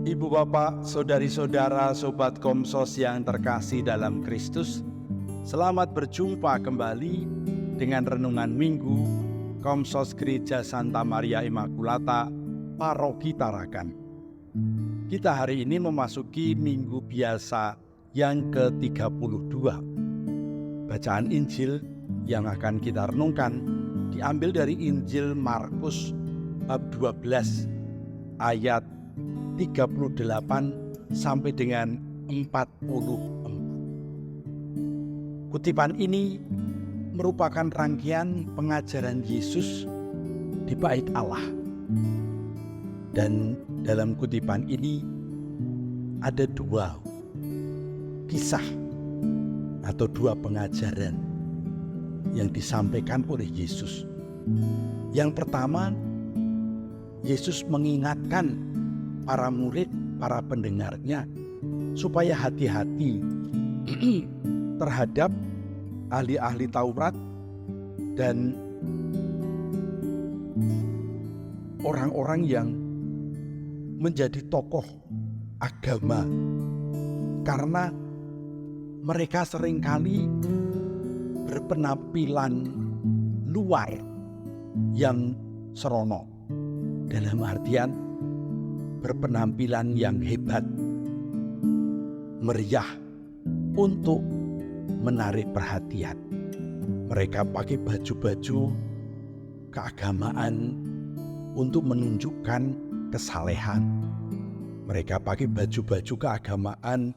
Ibu bapak, saudari-saudara, sobat Komsos yang terkasih dalam Kristus, selamat berjumpa kembali dengan renungan Minggu Komsos Gereja Santa Maria Immaculata, Paroki Tarakan. Kita hari ini memasuki Minggu Biasa yang ke-32. Bacaan Injil yang akan kita renungkan diambil dari Injil Markus bab 12 ayat 38 sampai dengan 44. Kutipan ini merupakan rangkaian pengajaran Yesus di Bait Allah. Dan dalam kutipan ini ada dua kisah atau dua pengajaran yang disampaikan oleh Yesus. Yang pertama, Yesus mengingatkan para murid, para pendengarnya supaya hati-hati terhadap ahli-ahli Taurat dan orang-orang yang menjadi tokoh agama, karena mereka seringkali berpenampilan luar yang serono, dalam artian berpenampilan yang hebat, meriah untuk menarik perhatian. Mereka pakai baju-baju keagamaan untuk menunjukkan kesalehan. Mereka pakai baju-baju keagamaan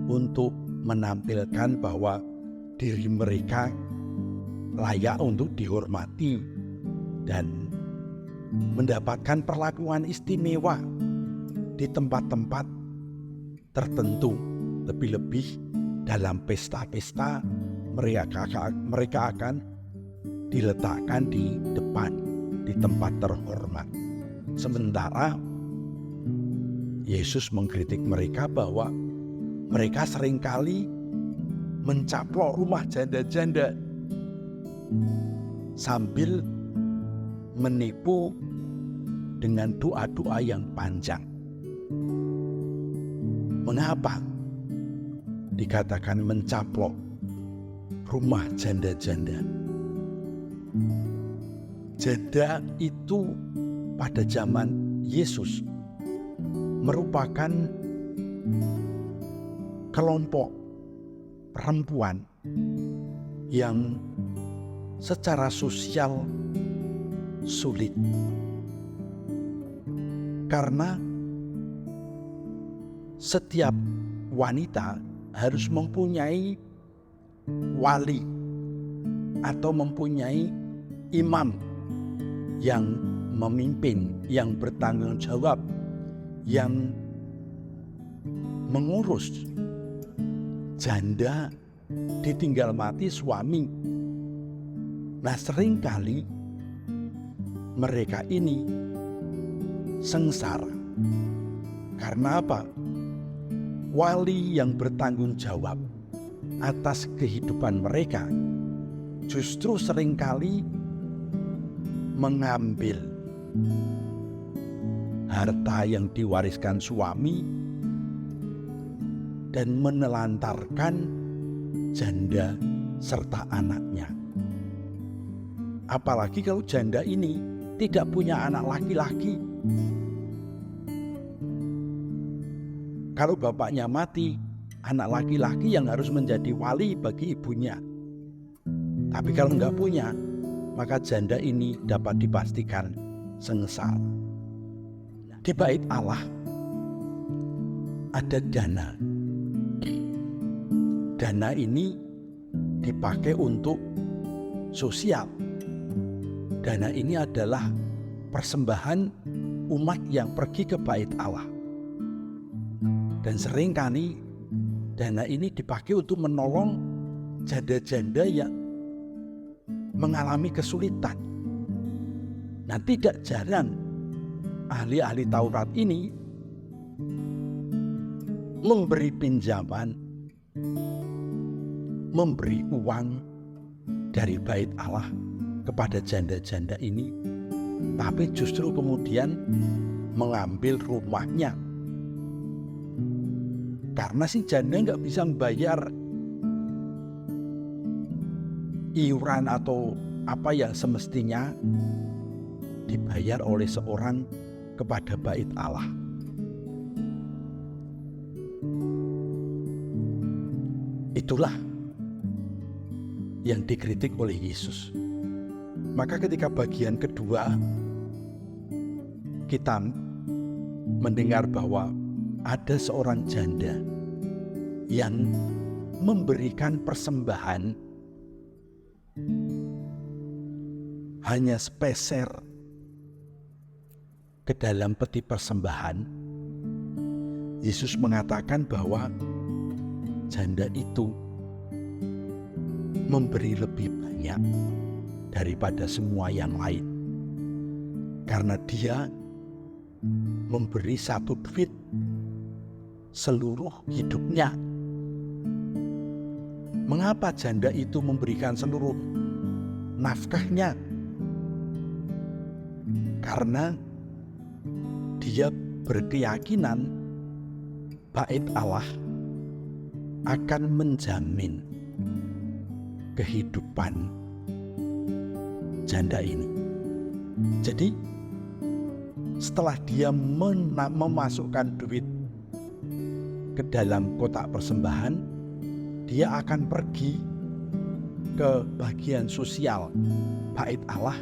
untuk menampilkan bahwa diri mereka layak untuk dihormati dan mendapatkan perlakuan istimewa di tempat-tempat tertentu. Lebih-lebih dalam pesta-pesta mereka akan diletakkan di depan, di tempat terhormat. Sementara Yesus mengkritik mereka bahwa mereka seringkali mencaplok rumah janda-janda sambil menipu dengan doa-doa yang panjang. Mengapa dikatakan mencaplok rumah janda-janda? Janda itu pada zaman Yesus merupakan kelompok perempuan yang secara sosial sulit, karena setiap wanita harus mempunyai wali atau mempunyai imam yang memimpin, yang bertanggung jawab, yang mengurus janda ditinggal mati suami. Nah, seringkali mereka ini sengsara. Karena apa? Wali yang bertanggung jawab atas kehidupan mereka justru seringkali mengambil harta yang diwariskan suami dan menelantarkan janda serta anaknya. Apalagi kalau janda ini tidak punya anak laki-laki. Kalau bapaknya mati, anak laki-laki yang harus menjadi wali bagi ibunya. Tapi kalau nggak punya, maka janda ini dapat dipastikan sengsara. Di Bait Allah ada dana. Dana ini dipakai untuk sosial. Dana ini adalah persembahan umat yang pergi ke Bait Allah. Dan seringkali dana ini dipakai untuk menolong janda-janda yang mengalami kesulitan. Nah, tidak jarang ahli-ahli Taurat ini memberi pinjaman, memberi uang dari Bait Allah kepada janda-janda ini, tapi justru kemudian mengambil rumahnya, Karena si janda nggak bisa membayar iuran atau apa yang semestinya dibayar oleh seorang kepada bait Allah. Itulah yang dikritik oleh Yesus. Maka ketika bagian kedua kita mendengar bahwa ada seorang janda yang memberikan persembahan hanya sepeser ke dalam peti persembahan. Yesus mengatakan bahwa janda itu memberi lebih banyak daripada semua yang lain, karena dia memberi 1 duit seluruh hidupnya. Mengapa janda itu memberikan seluruh nafkahnya? Karena dia berkeyakinan bait Allah akan menjamin kehidupan janda ini. Jadi setelah dia memasukkan duit ke dalam kotak persembahan, dia akan pergi ke bagian sosial bait Allah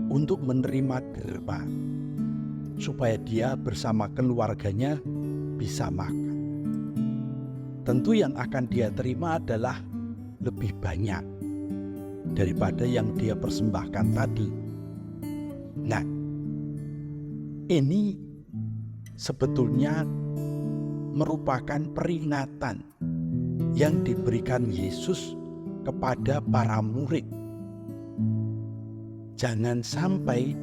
untuk menerima derma, supaya dia bersama keluarganya bisa makan. Tentu yang akan dia terima adalah lebih banyak daripada yang dia persembahkan tadi. Nah, ini sebetulnya merupakan peringatan yang diberikan Yesus kepada para murid. Jangan sampai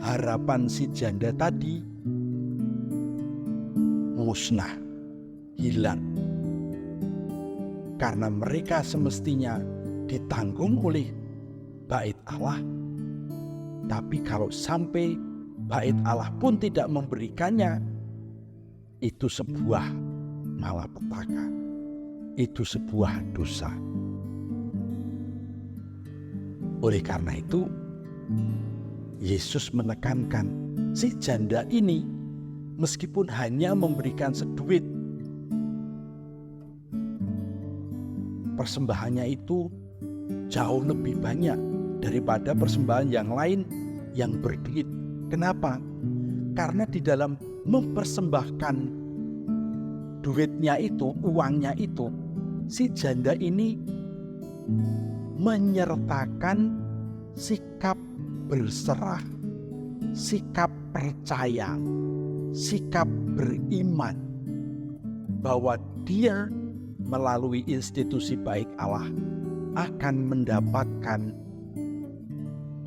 harapan si janda tadi musnah, hilang. Karena mereka semestinya ditanggung oleh bait Allah. Tapi kalau sampai bait Allah pun tidak memberikannya, itu sebuah malapetaka, itu sebuah dosa. Oleh karena itu, Yesus menekankan si janda ini meskipun hanya memberikan seduit, persembahannya itu jauh lebih banyak daripada persembahan yang lain yang berduit. Kenapa? Karena di dalam mempersembahkan duitnya itu, uangnya itu, si janda ini menyertakan sikap berserah, sikap percaya, sikap beriman bahwa dia melalui institusi baik Allah akan mendapatkan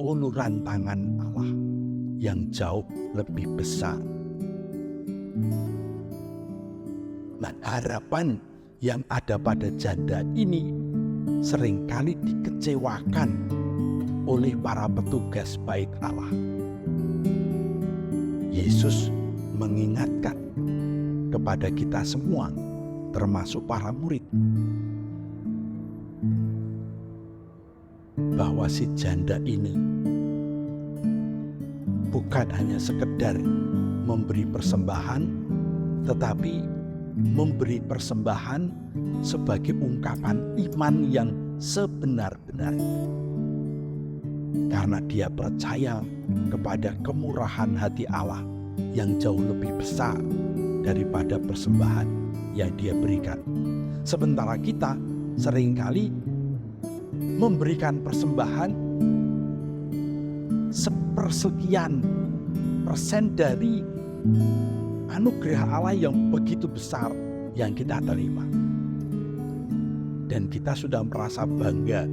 uluran tangan Allah yang jauh lebih besar. Nah, harapan yang ada pada janda ini seringkali dikecewakan oleh para petugas bait Allah. Yesus mengingatkan kepada kita semua, termasuk para murid, bahwa si janda ini bukan hanya sekedar memberi persembahan, tetapi memberi persembahan sebagai ungkapan iman yang sebenar-benarnya. Karena dia percaya kepada kemurahan hati Allah yang jauh lebih besar daripada persembahan yang dia berikan. Sementara kita seringkali memberikan persembahan sepersekian persen dari anugerah Allah yang begitu besar yang kita terima. Dan kita sudah merasa bangga,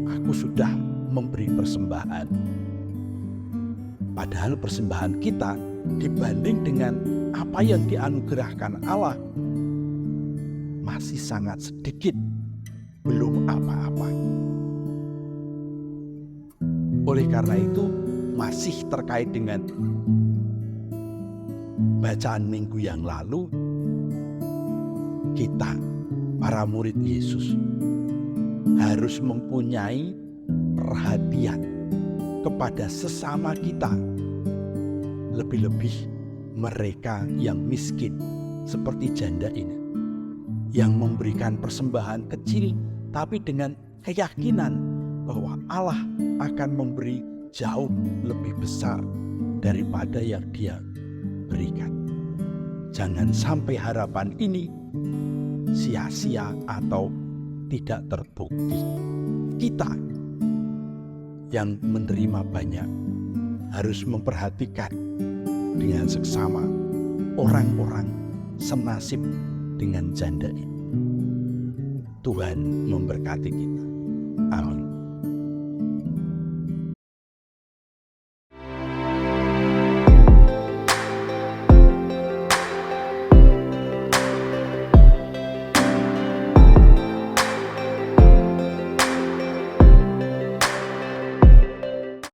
aku sudah memberi persembahan. Padahal persembahan kita dibanding dengan apa yang dianugerahkan Allah masih sangat sedikit, belum apa-apa. Oleh karena itu, masih terkait dengan bacaan minggu yang lalu, kita, para murid Yesus, harus mempunyai perhatian kepada sesama kita, lebih-lebih mereka yang miskin seperti janda ini, yang memberikan persembahan kecil tapi dengan keyakinan bahwa Allah akan memberi jauh lebih besar daripada yang dia berikan. Jangan sampai harapan ini sia-sia atau tidak terbukti. Kita yang menerima banyak harus memperhatikan dengan seksama orang-orang senasib dengan janda ini. Tuhan memberkati kita. Amin.